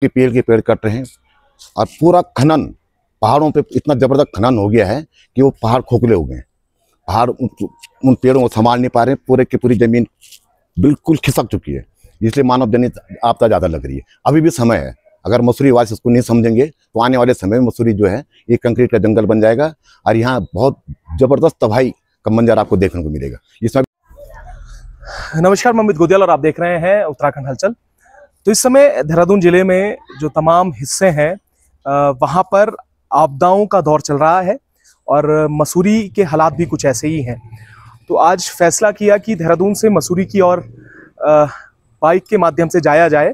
कि पेड़ कट रहे हैं और पूरा खनन पहाड़ों पे इतना जबरदस्त खनन हो गया है कि वो पहाड़ खोखले हो गए हैं। पहाड़ उन पेड़ों को संभाल नहीं पा रहे हैं, पूरे की पूरी जमीन बिल्कुल खिसक चुकी है। इसलिए मानव जनित आपदा ज़्यादा लग रही है। अभी भी समय है, अगर मसूरी वासी इसको नहीं समझेंगे तो आने वाले समय में मसूरी जो है ये कंक्रीट का जंगल बन जाएगा और यहाँ बहुत ज़बरदस्त तबाही का मंजर आपको देखने को मिलेगा। इसमें नमस्कार, मैं अमित गोदियाल और आप देख रहे हैं उत्तराखंड हलचल। तो इस समय देहरादून जिले में जो तमाम हिस्से हैं वहाँ पर आपदाओं का दौर चल रहा है और मसूरी के हालात भी कुछ ऐसे ही हैं। तो आज फैसला किया कि देहरादून से मसूरी की ओर बाइक के माध्यम से जाया जाए।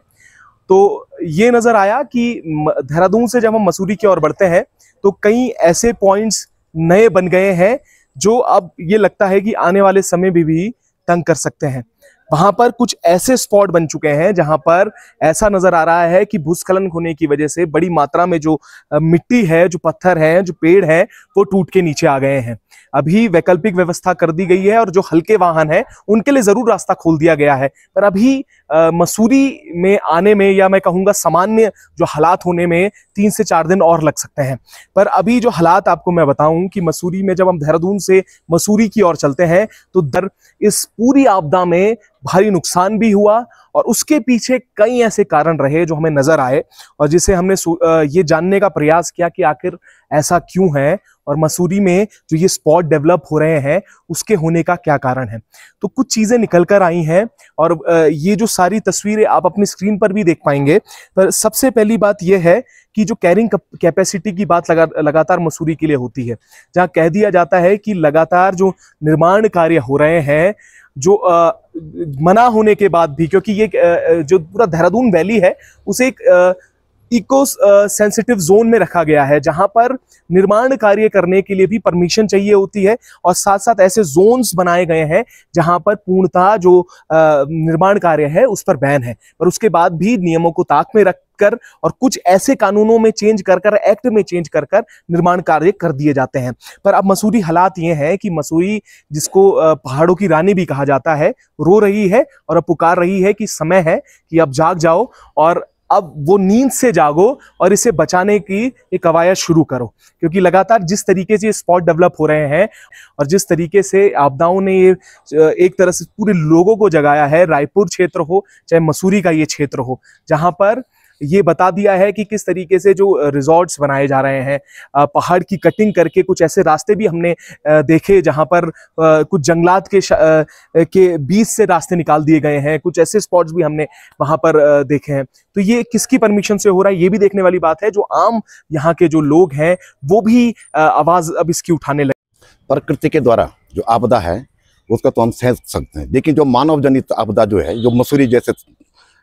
तो ये नज़र आया कि देहरादून से जब हम मसूरी की ओर बढ़ते हैं तो कई ऐसे पॉइंट्स नए बन गए हैं जो अब ये लगता है कि आने वाले समय में भी तंग कर सकते हैं। वहां पर कुछ ऐसे स्पॉट बन चुके हैं जहां पर ऐसा नजर आ रहा है कि भूस्खलन होने की वजह से बड़ी मात्रा में जो मिट्टी है, जो पत्थर है, जो पेड़ है, वो टूट के नीचे आ गए हैं। अभी वैकल्पिक व्यवस्था कर दी गई है और जो हल्के वाहन है उनके लिए जरूर रास्ता खोल दिया गया है, पर अभी मसूरी में आने में, या मैं कहूँगा सामान्य जो हालात होने में 3 से 4 दिन और लग सकते हैं। पर अभी जो हालात आपको मैं बताऊं कि मसूरी में जब हम देहरादून से मसूरी की ओर चलते हैं तो इस पूरी आपदा में भारी नुकसान भी हुआ और उसके पीछे कई ऐसे कारण रहे जो हमें नजर आए और जिसे हमने ये जानने का प्रयास किया कि आखिर ऐसा क्यों है और मसूरी में जो ये स्पॉट डेवलप हो रहे हैं उसके होने का क्या कारण है। तो कुछ चीजें निकल कर आई हैं और ये जो सारी तस्वीरें आप अपनी स्क्रीन पर भी देख पाएंगे। पर सबसे पहली बात यह है कि जो कैरिंग कैपेसिटी की बात लगातार मसूरी के लिए होती है, जहां कह दिया जाता है कि लगातार जो निर्माण कार्य हो रहे हैं, जो मना होने के बाद भी, क्योंकि ये जो पूरा देहरादून वैली है उसे एक इको सेंसिटिव जोन में रखा गया है जहां पर निर्माण कार्य करने के लिए भी परमिशन चाहिए होती है और साथ साथ ऐसे जोन्स बनाए गए हैं जहां पर पूर्णतः जो निर्माण कार्य है उस पर बैन है। पर उसके बाद भी नियमों को ताक में रखकर और कुछ ऐसे कानूनों में चेंज कर एक्ट में चेंज कर निर्माण कार्य कर दिए जाते हैं। पर अब मसूरी हालात ये हैं कि मसूरी, जिसको पहाड़ों की रानी भी कहा जाता है, रो रही है और अब पुकार रही है कि समय है कि अब जाग जाओ और अब वो नींद से जागो और इसे बचाने की एक कवायद शुरू करो। क्योंकि लगातार जिस तरीके से ये स्पॉट डेवलप हो रहे हैं और जिस तरीके से आपदाओं ने ये एक तरह से पूरे लोगों को जगाया है, रायपुर क्षेत्र हो चाहे मसूरी का ये क्षेत्र हो, जहां पर ये बता दिया है कि किस तरीके से जो रिजॉर्ट्स बनाए जा रहे हैं, पहाड़ की कटिंग करके कुछ ऐसे रास्ते भी हमने देखे जहां पर कुछ जंगलात के बीच से रास्ते निकाल दिए गए हैं। कुछ ऐसे स्पॉट्स भी हमने वहां पर देखे हैं। तो ये किसकी परमिशन से हो रहा है ये भी देखने वाली बात है। जो आम यहाँ के जो लोग हैं वो भी आवाज अब इसकी उठाने लगे। प्रकृति के द्वारा जो आपदा है उसका तो हम सह सकते हैं, लेकिन जो मानव जनित आपदा जो है, जो मसूरी जैसे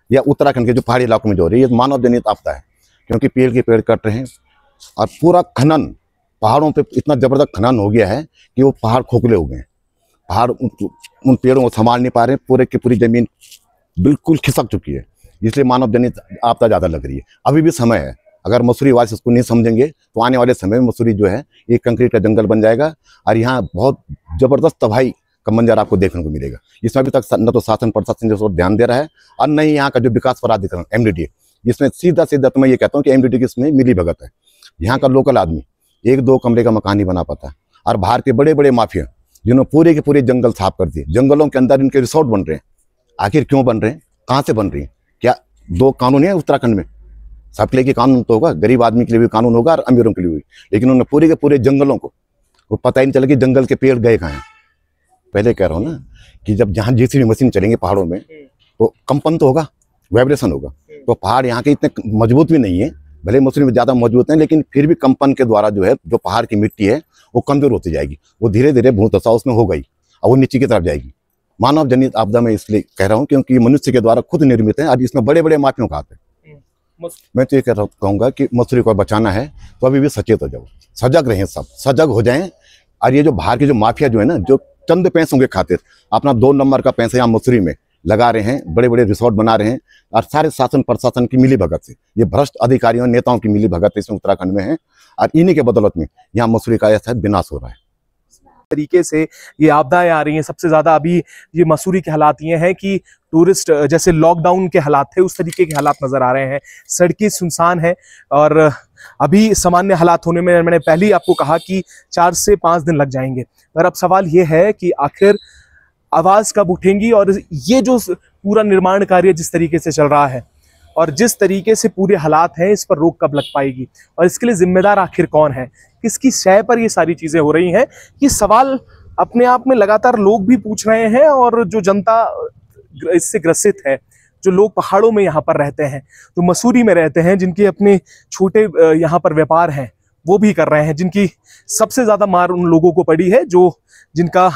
या उत्तराखंड के जो पहाड़ी इलाकों में जो हो रही है, ये मानव जनित आपदा है। क्योंकि पेड़ कट रहे हैं और पूरा खनन पहाड़ों पे इतना जबरदस्त खनन हो गया है कि वो पहाड़ खोखले हो गए हैं। पहाड़ उन पेड़ों को संभाल नहीं पा रहे हैं, पूरे की पूरी जमीन बिल्कुल खिसक चुकी है। इसलिए मानव जनित आपदा ज़्यादा लग रही है। अभी भी समय है, अगर मसूरी वासी इसको नहीं समझेंगे तो आने वाले समय में मसूरी जो है ये कंक्रीट का जंगल बन जाएगा और यहाँ बहुत ज़बरदस्त तबाही का मंजर आपको देखने को मिलेगा। इसमें अभी तक न तो शासन प्रशासन जो ध्यान दे रहा है और न ही यहाँ का जो विकास प्राधिकरण MDDA, जिसमें सीधा तो मैं ये कहता हूँ कि MDDA की इसमें मिली भगत है। यहाँ का लोकल आदमी 1-2 कमरे का मकान ही बना पाता है और बाहर के बड़े बड़े माफिया जिन्होंने पूरे के पूरे जंगल साफ कर दिए, जंगलों के अंदर इनके रिसोर्ट बन रहे हैं। आखिर क्यों बन रहे हैं, कहाँ से बन रही हैं? क्या 2 कानून है उत्तराखंड में? सबके लिए कानून तो होगा, गरीब आदमी के लिए भी कानून होगा और अमीरों के लिए भी, लेकिन उन्होंने पूरे के पूरे जंगलों को, वो पता ही नहीं चला कि जंगल के पेड़ गए कहाँ हैं। पहले कह रहा हूँ ना कि जब जहाँ JCB मशीन चलेंगे पहाड़ों में तो कंपन तो होगा, वाइब्रेशन होगा। तो पहाड़ यहाँ के इतने मजबूत भी नहीं है, भले मसूरी में ज़्यादा मजबूत हैं, लेकिन फिर भी कंपन के द्वारा जो है जो पहाड़ की मिट्टी है वो कमजोर होती जाएगी। वो धीरे धीरे भूतदशा उसमें हो गई और वो नीचे की तरफ जाएगी। मानव जनित आपदा में इसलिए कह रहा हूँ क्योंकि मनुष्य के द्वारा खुद निर्मित है और इसमें बड़े बड़े माफियों का हाथ है। मैं तो ये कहूँगा कि मसूरी को बचाना है तो अभी भी सचेत हो जाओ, सजग रहें, सब सजग हो जाएं। और ये जो बाहर के जो माफिया जो है ना, जो चंद पैसों के खातिर अपना 2 नंबर का पैसा यहाँ मसूरी में लगा रहे हैं, बड़े बड़े रिसोर्ट बना रहे हैं और सारे शासन प्रशासन की मिली भगत से, ये भ्रष्ट अधिकारियों नेताओं की मिली भगत इसमें उत्तराखंड में है और इन्हीं के बदौलत में यहाँ मसूरी का ऐसा विनाश हो रहा है। तरीके से ये आपदाएं आ रही हैं, सबसे ज्यादा अभी ये मसूरी के हालात ये हैं कि टूरिस्ट जैसे लॉकडाउन के हालात थे उस तरीके के हालात नजर आ रहे हैं। सड़कें सुनसान हैं और अभी सामान्य हालात होने में मैंने पहले ही आपको कहा कि 4 से 5 दिन लग जाएंगे। पर अब सवाल ये है कि आखिर आवाज कब उठेंगी और ये जो पूरा निर्माण कार्य जिस तरीके से चल रहा है और जिस तरीके से पूरे हालात हैं, इस पर रोक कब लग पाएगी और इसके लिए जिम्मेदार आखिर कौन है, किसकी शय पर ये सारी चीजें हो रही हैं। ये सवाल अपने आप में लगातार लोग भी पूछ रहे हैं और जो जनता इससे ग्रसित है, जो लोग पहाड़ों में यहाँ पर रहते हैं, जो मसूरी में रहते हैं, जिनके अपने छोटे यहाँ पर व्यापार हैं, वो भी कर रहे हैं, जिनकी सबसे ज्यादा मार उन लोगों को पड़ी है जो जिनका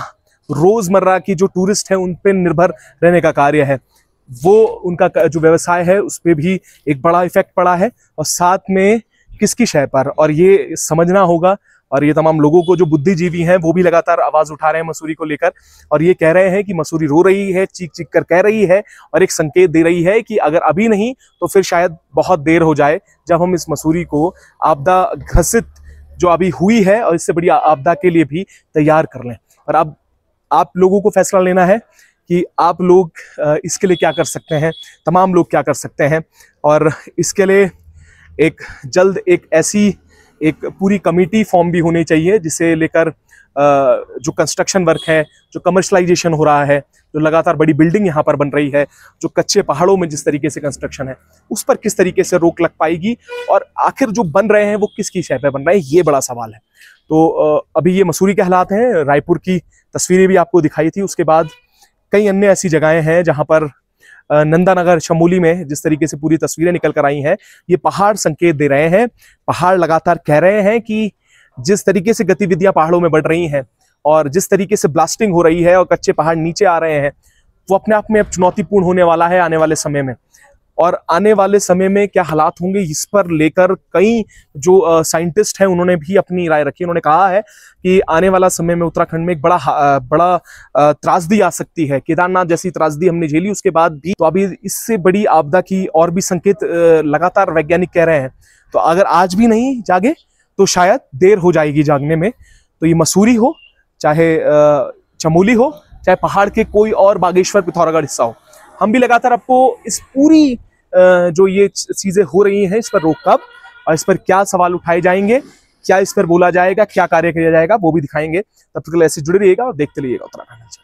रोजमर्रा की जो टूरिस्ट है उन पर निर्भर रहने का कार्य है, वो उनका जो व्यवसाय है उस पर भी एक बड़ा इफेक्ट पड़ा है और साथ में किसकी शय पर, और ये समझना होगा। और ये तमाम लोगों को जो बुद्धिजीवी हैं वो भी लगातार आवाज उठा रहे हैं मसूरी को लेकर और ये कह रहे हैं कि मसूरी रो रही है, चीख चीख कर कह रही है और एक संकेत दे रही है कि अगर अभी नहीं तो फिर शायद बहुत देर हो जाए जब हम इस मसूरी को आपदा ग्रसित जो अभी हुई है और इससे बड़ी आपदा के लिए भी तैयार कर लें। और अब आप लोगों को फैसला लेना है कि आप लोग इसके लिए क्या कर सकते हैं, तमाम लोग क्या कर सकते हैं। और इसके लिए एक जल्द एक पूरी कमेटी फॉर्म भी होनी चाहिए जिसे लेकर जो कंस्ट्रक्शन वर्क है, जो कमर्शलाइजेशन हो रहा है, जो लगातार बड़ी बिल्डिंग यहाँ पर बन रही है, जो कच्चे पहाड़ों में जिस तरीके से कंस्ट्रक्शन है उस पर किस तरीके से रोक लग पाएगी और आखिर जो बन रहे हैं वो किसकी शय पे बन रहे हैं, ये बड़ा सवाल है। तो अभी ये मसूरी के हालात हैं, रायपुर की तस्वीरें भी आपको दिखाई थी, उसके बाद कई अन्य ऐसी जगहें हैं जहां पर नंदानगर चमोली में जिस तरीके से पूरी तस्वीरें निकल कर आई हैं, ये पहाड़ संकेत दे रहे हैं, पहाड़ लगातार कह रहे हैं कि जिस तरीके से गतिविधियां पहाड़ों में बढ़ रही हैं और जिस तरीके से ब्लास्टिंग हो रही है और कच्चे पहाड़ नीचे आ रहे हैं, वो अपने आप में अब चुनौतीपूर्ण होने वाला है आने वाले समय में। और आने वाले समय में क्या हालात होंगे इस पर लेकर कई जो साइंटिस्ट हैं उन्होंने भी अपनी राय रखी। उन्होंने कहा है कि आने वाला समय में उत्तराखंड में एक बड़ा त्रासदी आ सकती है। केदारनाथ जैसी त्रासदी हमने झेली, उसके बाद भी तो अभी इससे बड़ी आपदा की और भी संकेत लगातार वैज्ञानिक कह रहे हैं। तो अगर आज भी नहीं जागे तो शायद देर हो जाएगी जागने में। तो ये मसूरी हो, चाहे चमोली हो, चाहे पहाड़ के कोई और बागेश्वर पिथौरागढ़ हिस्सा हो, हम भी लगातार आपको इस पूरी जो ये चीजें हो रही हैं इस पर रोक कब और इस पर क्या सवाल उठाए जाएंगे, क्या इस पर बोला जाएगा, क्या कार्य किया जाएगा, वो भी दिखाएंगे। तब तक ऐसे जुड़े रहिएगा और देखते रहिएगा उत्तराखंड।